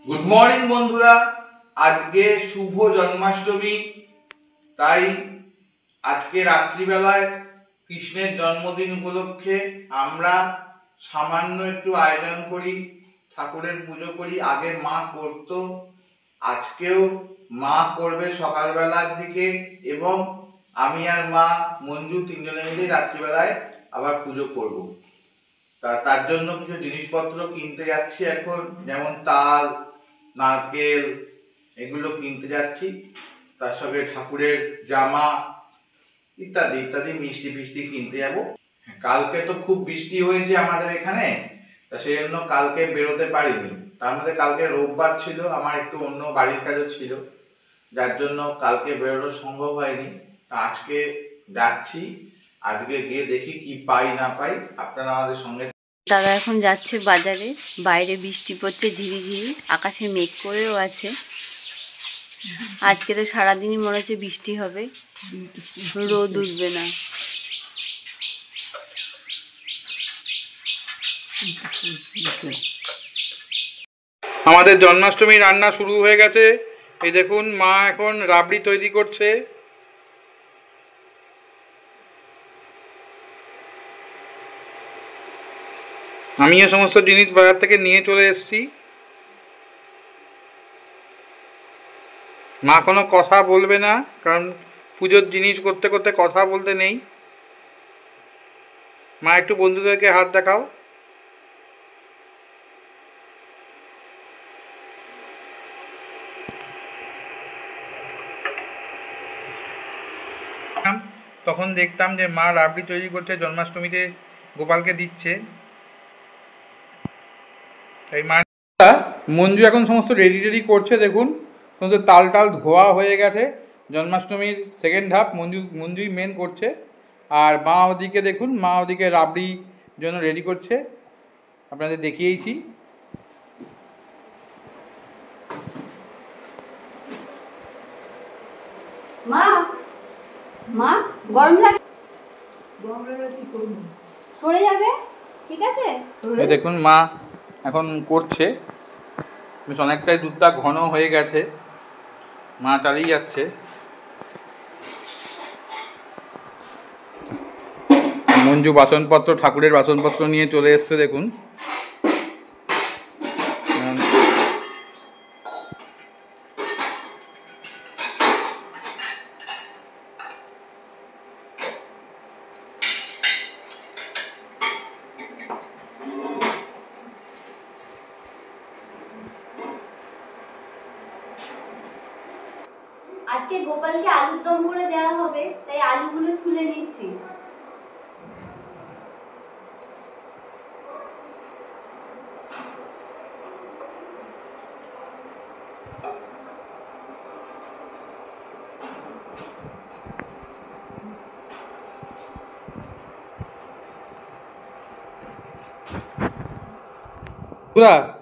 Good morning বন্ধুরা, আজকে শুভ জন্মাষ্টমী। তাই আজকে রাত্রিবেলায় কৃষ্ণের জন্মদিন উপলক্ষে আমরা সামান্য একটু আয়োজন করি, ঠাকুরের পুজো করি। আগে মা করতো, আজকেও মা করবে সকালবেলার দিকে, এবং আমি আর মা মঞ্জু তিনজনে মিলে রাত্রিবেলায় আবার পুজো করব। তার জন্য কিছু জিনিসপত্র কিনতে যাচ্ছি এখন, যেমন তাল, নারকেল, এগুলো কিনতে যাচ্ছি। তার সঙ্গে ঠাকুরের জামা ইত্যাদি ইত্যাদি মিষ্টি ফিষ্টি কিনতে যাব। কালকে তো খুব বৃষ্টি হয়েছে আমাদের এখানে, তা সেই জন্য কালকে বেরোতে পারিনি। তার মধ্যে কালকে রোববার ছিল, আমার একটু অন্য বাড়ির কাজও ছিল, যার জন্য কালকে বেরোনো সম্ভব হয়নি। তা আজকে যাচ্ছি, আজকে গিয়ে দেখি কি পাই না পাই। আপনারা আমাদের সঙ্গে। দাদা এখন যাচ্ছে বাজারে, বাইরে বৃষ্টি পড়ছে ঝিরিঝিরি, আকাশে মেঘ করেও আছে। আজকে তো সারাদিনই মনে হচ্ছে বৃষ্টি হবে, রোদ উঠবে না। আমাদের জন্মাষ্টমী রান্না শুরু হয়ে গেছে। এই দেখুন, মা এখন রাবড়ি তৈরি করছে। আমি এই সমস্ত জিনিস বাজার থেকে নিয়ে চলে এসেছি। মা কোনো কথা বলবে না, কারণ পুজোর জিনিস করতে করতে কথা বলতে নেই। মা একটু বন্ধুদেরকে হাত দেখাও। তখন দেখতাম যে মা রাবড়ি তৈরি করছে, জন্মাষ্টমীতে গোপালকে দিচ্ছে। এই মা মঞ্জু এখন সমস্ত রেডি করছে। দেখুন, সমস্ত তাল টাল ধোয়া হয়ে গেছে। জন্মাষ্টমীর সেকেন্ড হাফ মঞ্জুই মেন করছে। আর মা ওদিকে দেখুন, মা ওদিকে রাবড়ি জন্য রেডি করছে, আপনাদের দেখিয়েছি। মা মা গরম লাগে, কি করব, সরে যাবে, ঠিক আছে। দেখুন মা এখন করছে, বেশ অনেকটাই দুধটা ঘন হয়ে গেছে, মা চালিয়ে যাচ্ছে। মঞ্জু বাসনপত্র, ঠাকুরের বাসনপত্র নিয়ে চলে এসছে। দেখুন, আজকে গোপালকে আলুর দম করে দেওয়া হবে, তাই আলুগুলো ছুলে নিচ্ছি।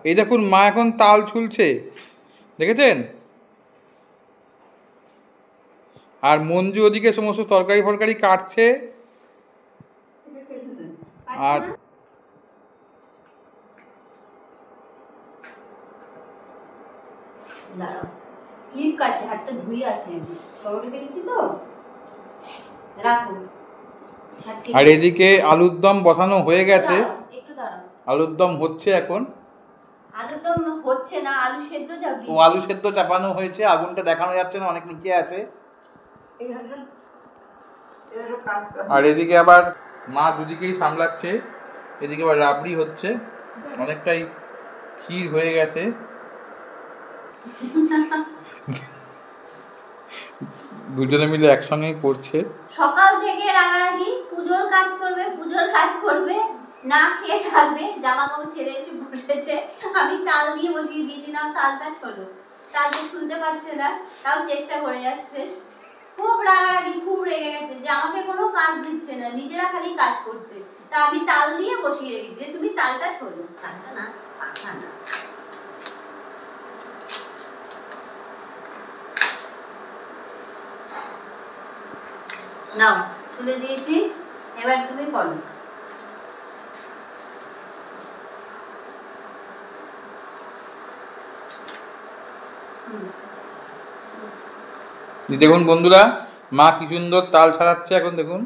এই দেখুন, মা এখন তাল ছুলছে, দেখেছেন? আর মঞ্জু ওদিকে সমস্ত তরকারি ফরকারি কাটছে। আর হাতটা ধুয়ে আসে, তো রাখো। আর এদিকে আলুর দম বসানো হয়ে গেছে, আলুর দম হচ্ছে এখন। আলুর দম হচ্ছে না, আলু সেদ্ধ চাপি। ও, আলু সেদ্ধ চাপানো হয়েছে, আগুনটা দেখানো যাচ্ছে না, অনেক নিচে আছে। আর এদিকে আবার মা দুদিকেই সামলাচ্ছে। এদিকে আবার রাবড়ি হচ্ছে, অনেকটাই ক্ষীর হয়ে গেছে। দুজনে মিলে একসঙ্গেই করছে। সকাল থেকে রাগারাগি, পুজোর কাজ করবে, না খেয়ে থাকবে, জামা কাপড় ছেড়ে এসে বসেছে। আমি তাল দিয়ে বসিয়ে দিয়েছিলাম, তালটা ছোলো, তালটা শুনতে পাচ্ছে না, তাও চেষ্টা করে যাচ্ছে। খুব রাগারাগি, খুব রেগে গেছে যে আমাকে কোনো কাজ দিচ্ছে না, নিজেরা খালি কাজ করছে। তা আমি তাল দিয়ে বসিয়ে রেখেছি যে তুমি তালটা ছোলো। তালটা না, পাখা না। নাও, তুলে দিয়েছি, এবার তুমি করো। দেখুন বন্ধুরা, মা কি সুন্দর তাল ছাড়াচ্ছে এখন দেখুন।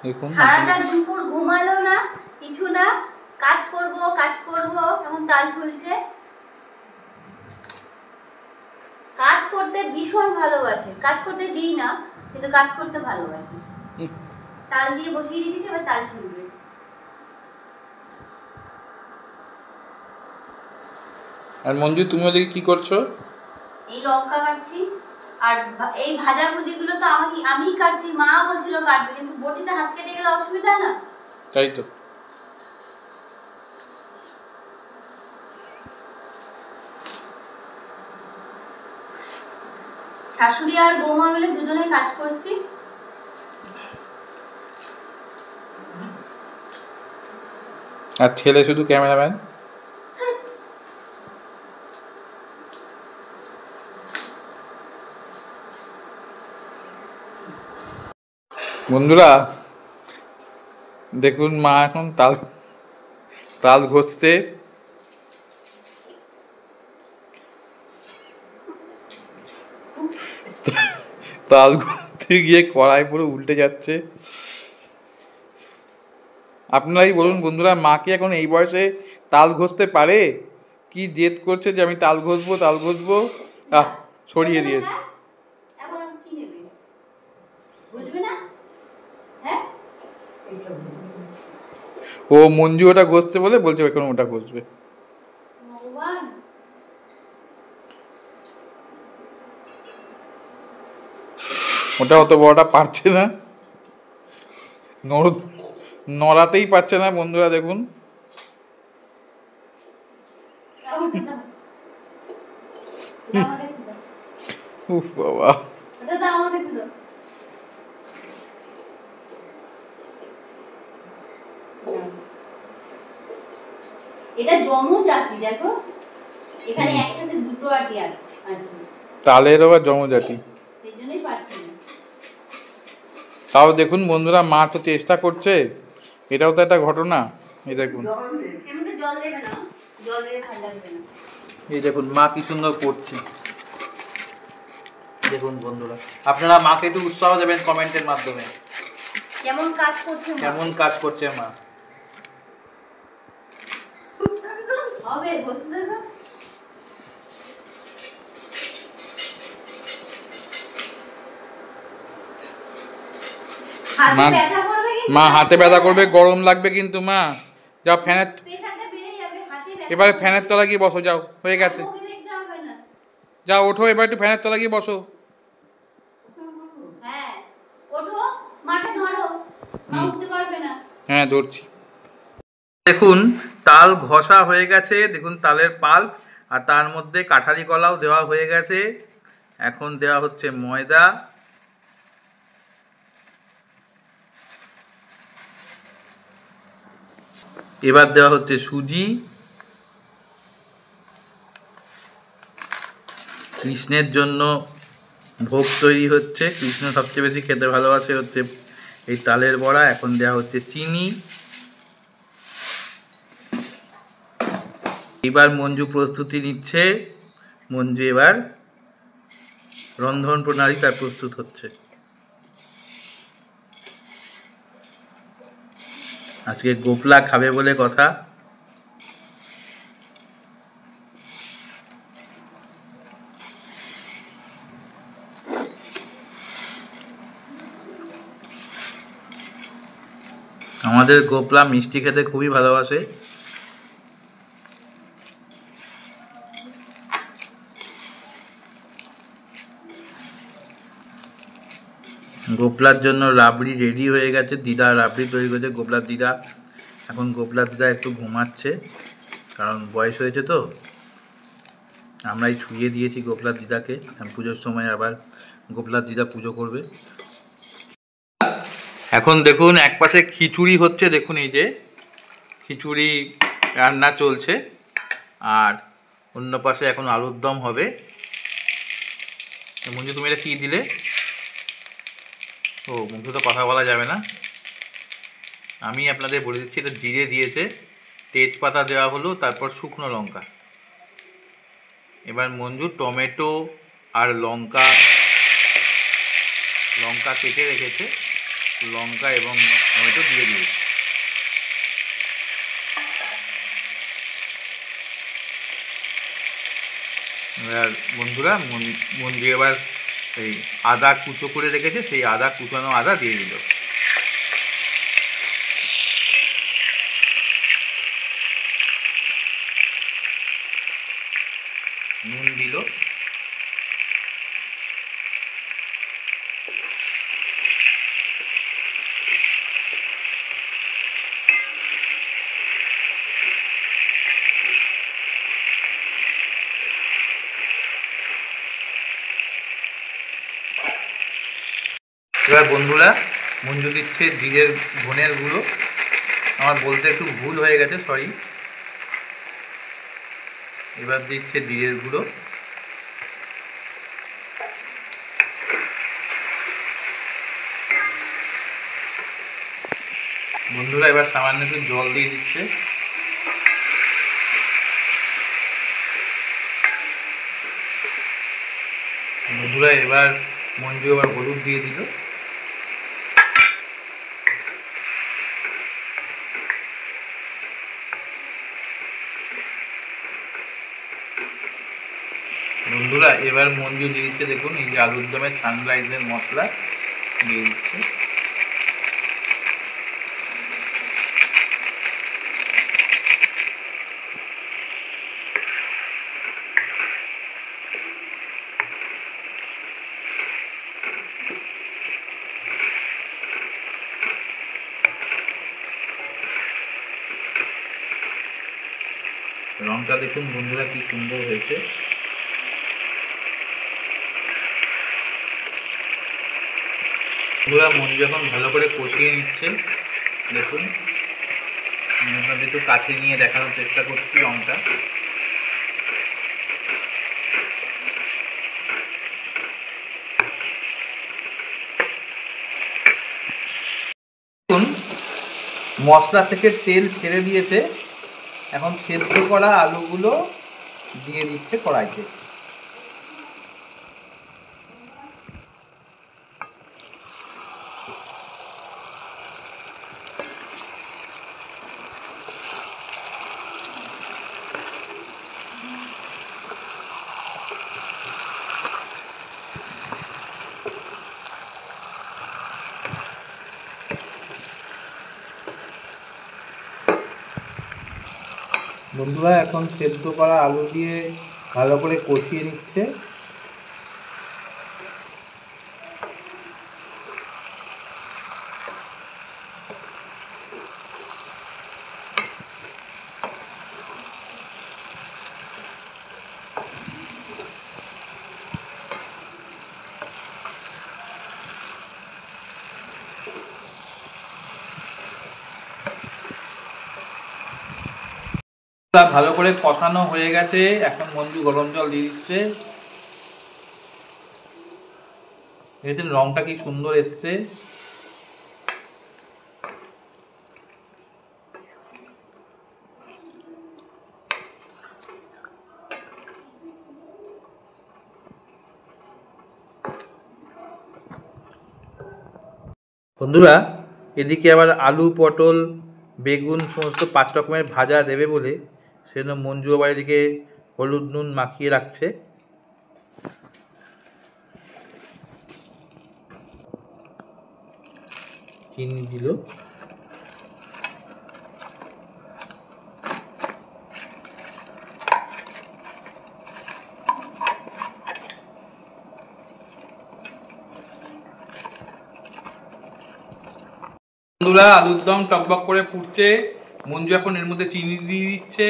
দেখুন সারাটা দুপুর ঘুমালো না, কিছু না, কাজ করব এখন তাল ঝুলছে। কাজ করতে ভীষণ ভালোবাসে, কাজ করতে দিই না কিন্তু কাজ করতে ভালোবাসে। তাল দিয়ে বসিয়ে রেখেছি, এবার তাল ঝুলবে। আর মঞ্জু তুমি ওদিকে কি করছো? এই লঙ্কা কাটছি, আর এই ভাজা ভুজিগুলো তো আমি কাটছি, মা বলছিল কাটবে, কিন্তু বটিতে হাত কেটে গেলে অসুবিধা না। তাই তো। শাশুড়ি আর বৌমা মিলে দুজনে কাজ করছি। আর ছেলে শুধু ক্যামেরাম্যান। বন্ধুরা দেখুন, মা এখন তাল ঘষতে। তাল ঘষতে গিয়ে কড়াই পুরো উল্টে যাচ্ছে। আপনারাই বলুন বন্ধুরা, মা কি এখন এই বয়সে তাল ঘষতে পারে? কি জেদ করছে যে আমি তাল ঘষবো। সরিয়ে দিয়েছে। ও মঞ্জু ওটা ঘষতে বলে বলছে এখন ওটা ঘষবে। ওটা অত বড়টা পারছে না, নড়াতেই পারছে না বন্ধুরা দেখুন। উফ বাবা, এটা যমজ আটি, দেখো এখানে একসাথে দুটো আটি আছে, তালের আবার যমজ আটি, সেইজন্যই পারছি না। তাও দেখুন বন্ধুরা, মা তো চেষ্টা করছে, এটাও তো একটা ঘটনা। এই দেখুন, জল দেবে না, জল দিয়ে ভালো লাগবে না। এই দেখুন মা কি সুন্দর করছে। দেখুন বন্ধুরা, আপনারা মাকে একটু উৎসাহ দেবেন কমেন্টের মাধ্যমে, কেমন কাজ করছে মা। হবে বসে দেখো। মা হাতে ব্যথা করবে, গরম লাগবে কিন্তু মা। যাও ফ্যানের, এবারে ফ্যানের তলা গিয়ে বসো, যাও হয়ে গেছে, যাও ওঠো, এবার একটু ফ্যানের তলা গিয়ে বসো। হ্যাঁ ধরছি। দেখুন তাল ঘষা হয়ে গেছে, দেখুন তালের পাল্প, আর তার মধ্যে কাঁঠালি কলাও দেওয়া হয়ে গেছে। এখন দেওয়া হচ্ছে ময়দা, এবার দেওয়া হচ্ছে সুজি। কৃষ্ণের জন্য ভোগ তৈরি হচ্ছে, কৃষ্ণ সবচেয়ে বেশি খেতে ভালোবাসে হচ্ছে এই তালের বড়া। এখন দেওয়া হচ্ছে চিনি। এবার মঞ্জু প্রস্তুতি নিচ্ছে, মঞ্জু এবার রন্ধন প্রণালী তার প্রস্তুত হচ্ছে। আজকে গোপলা খাবে বলে কথা। আমাদের গোপলা মিষ্টি খেতে খুবই ভালোবাসে। গোপলার জন্য রাবড়ি রেডি হয়ে গেছে, দিদা রাবড়ি তৈরি করেছে। গোপলার দিদা, এখন গোপলার দিদা একটু ঘুমাচ্ছে, কারণ বয়স হয়েছে তো। আমরাই ছুঁয়ে দিয়েছি গোপলার দিদাকে, পুজোর সময় আবার গোপলার দিদা পুজো করবে। এখন দেখুন একপাশে খিচুড়ি হচ্ছে, দেখুন এই যে খিচুড়ি রান্না চলছে, আর অন্য পাশে এখন আলুর দম হবে। মঞ্জু তুমি এটা কি দিলে? ও মঞ্জু তো কথা বলা যাবে না, আমি আপনাদের বলে দিচ্ছি, এটা জিরে দিয়েছে, তেজপাতা দেওয়া হলো, তারপর শুকনো লঙ্কা। এবার মঞ্জু টমেটো আর লঙ্কা কেটে রেখেছে, লঙ্কা এবং টমেটো দিয়ে দিয়েছে। এবার বন্ধুরা মঞ্জু এবার এই আদা কুচো করে রেখেছে, সেই কুচানো আদা দিয়ে দিল। নুন দিল। এবার বন্ধুরা মঞ্জু দিচ্ছে জিরের ধনের গুঁড়ো। আমার বলতে একটু ভুল হয়ে গেছে, সরি। এবার দিচ্ছে জিরের গুঁড়ো। বন্ধুরা এবার সামান্য একটু জল দিয়ে দিচ্ছে। বন্ধুরা এবার মঞ্জু এবার হলুদ দিয়ে দিল। বন্ধুরা এবার মঞ্জু দিয়ে দিচ্ছে, দেখুন এই যে আলুর দমের সানরাইজের মশলা দিয়ে দিচ্ছে। রংটা দেখুন বন্ধুরা কি সুন্দর হয়েছে। বন্ধুরা মঞ্জু এখন ভালো করে কষিয়ে নিচ্ছে। দেখুন আমি আপনাদের একটু কাছে নিয়ে দেখানোর চেষ্টা করছি রংটা। দেখুন মশলা থেকে তেল ছেড়ে দিয়েছে, এখন সেদ্ধ করা আলুগুলো দিয়ে দিচ্ছে কড়াইতে। বন্ধুরা এখন সেদ্ধ করা আলু দিয়ে ভালো করে কষিয়ে নিচ্ছে। ভালো করে কষানো হয়ে গেছে, এখন মঞ্জু গরম জল দিয়ে দিচ্ছে। দেখেছেন রংটা কি সুন্দর এসছে। বন্ধুরা এদিকে আবার আলু, পটল, বেগুন সমস্ত 5 রকমের ভাজা দেবে বলে সেজন্য মঞ্জু আবার এদিকে হলুদ নুন মাখিয়ে রাখছে। চিনি দিল। বন্ধুরা আলুর দম টকবক করে ফুটছে, মঞ্জু এখন এর মধ্যে চিনি দিয়ে দিচ্ছে।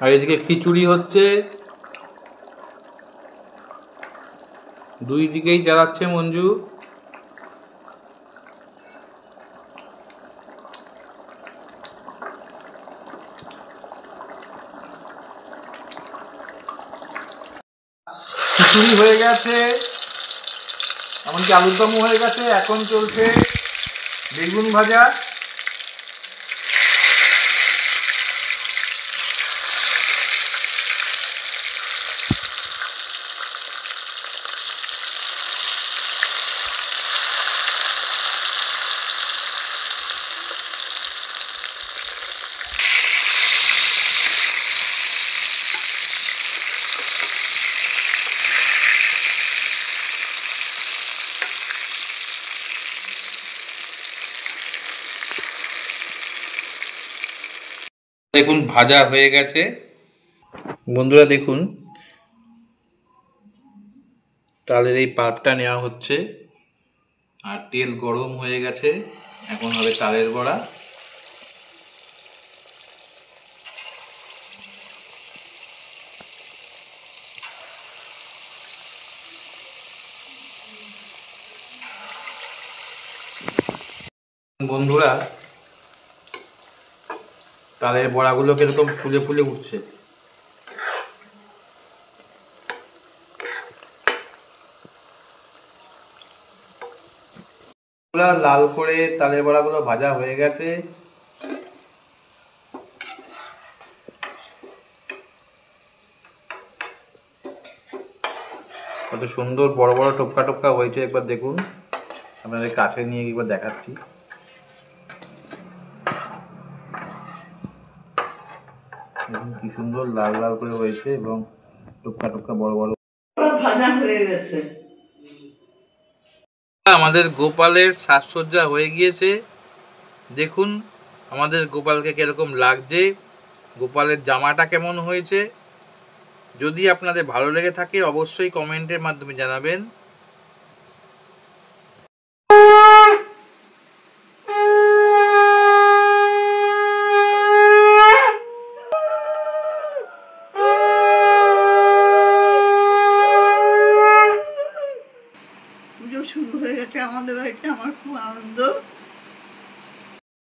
আর এদিকে খিচুড়ি হচ্ছে, দুই দিকেই জ্বালাচ্ছে মঞ্জু। খিচুড়ি হয়ে গেছে, এমনকি আলুর দম হয়ে গেছে। এখন চলছে বেগুন ভাজা। দেখুন ভাজা হয়ে গেছে বন্ধুরা। দেখুন তালের এই পাল্পটা নেওয়া হচ্ছে, আর তেল গরম হয়ে গেছে। এখন হবে তালের বড়া। বন্ধুরা তালের বড়াগুলো কিরকম ফুলে ফুলে উঠছে। লাল করে তালের বড়াগুলো ভাজা হয়ে গেছে। কত সুন্দর বড় বড় টোপকা টোপকা হয়েছে, একবার দেখুন। আপনাদের কাছে নিয়ে একবার দেখাচ্ছি। কি সুন্দর লাল লাল করে হয়েছে এবং টোপকা টোপকা বড় বড় ভাজা হয়ে গেছে। আমাদের গোপালের সাজসজ্জা হয়ে গিয়েছে। দেখুন আমাদের গোপালকে কিরকম লাগছে, গোপালের জামাটা কেমন হয়েছে। যদি আপনাদের ভালো লেগে থাকে অবশ্যই কমেন্টের মাধ্যমে জানাবেন। পুজো শুরু হয়ে গেছে আমাদের বাড়িতে, আমার খুব আনন্দ।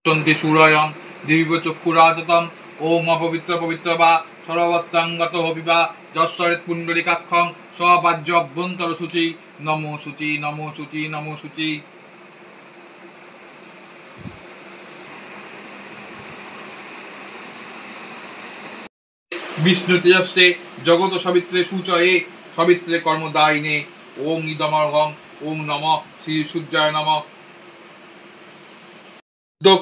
চন্দ্রী সূর্যয়ং দিব্য চক্ষুরাজতম ওম অপবিত্র পবিত্র বা সর্বাবস্থাঙ্গত হবিবা যশ্বরিত পুণ্ডরিকাক্ষং স্ববাজ্য অভ্যন্তর সূচি নমো সূচি নমো সূচি নমো সূচি। বিষ্ণু তেজস্বে জগত সবিত্রে সূচয়ে সবিত্রে কর্মদায়িনে ওম ইদমর্ঘং ওম নমঃ শ্রী সূর্যায় নমঃ।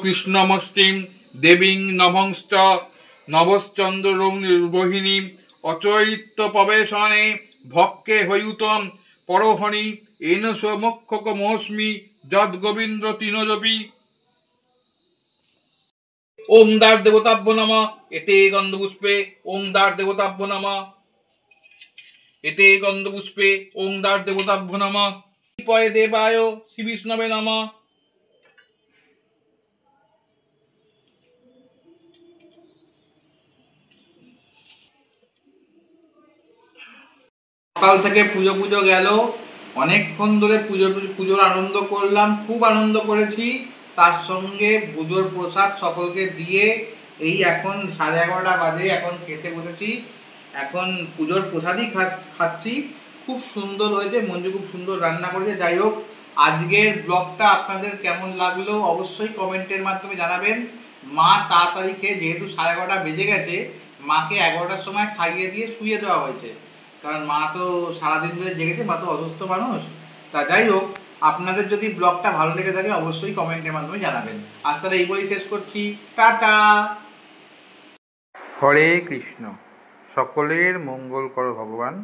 কৃষ্ণমষ্টিম দেবীং নভংশ্চ নভশ্চন্দ্র রোহিণী অচৈরিত্য প্রবেশনে ভক্কে হয়ুতম পরহণি এনস মোক্ষক মহস্মি যদ গোবিন্দ তৃণজপি। ওম দ্বার দেবতাভ্য নমঃ এতে গন্ধপুষ্পে ওম দ্বার দেবতাভ্য নমঃ এতে গন্ধপুষ্পে ওম দ্বার দেবতাভ্য নমঃ। পয়ে দেবায় শ্রী বিষ্ণবে নমঃ। সকাল থেকে পুজো পুজো গেল, অনেকক্ষণ ধরে পুজোর আনন্দ করলাম, খুব আনন্দ করেছি। তার সঙ্গে পুজোর প্রসাদ সকলকে দিয়ে এই এখন 11:30 বাজে, এখন খেতে বসেছি। এখন পুজোর প্রসাদই খাচ্ছি। খুব সুন্দর হয়েছে, মঞ্জু খুব সুন্দর রান্না করেছে। যাই হোক, আজকের ব্লগটা আপনাদের কেমন লাগলো অবশ্যই কমেন্টের মাধ্যমে জানাবেন। মা তাড়াতাড়ি খেয়ে, যেহেতু 11:30 বেজে গেছে, মাকে 11টার সময় খাইয়ে দিয়ে শুয়ে দেওয়া হয়েছে, কারণ মা তো সারাদিন ধরে জেগেছে, মা তো অসুস্থ মানুষ। তা যাই হোক, আপনাদের যদি ব্লগটা ভালো লেগে থাকে অবশ্যই কমেন্টের মাধ্যমে জানাবেন। আজ তাহলে এই বলেই শেষ করছি, টাটা। হরে কৃষ্ণ। সকলের মঙ্গল করো ভগবান।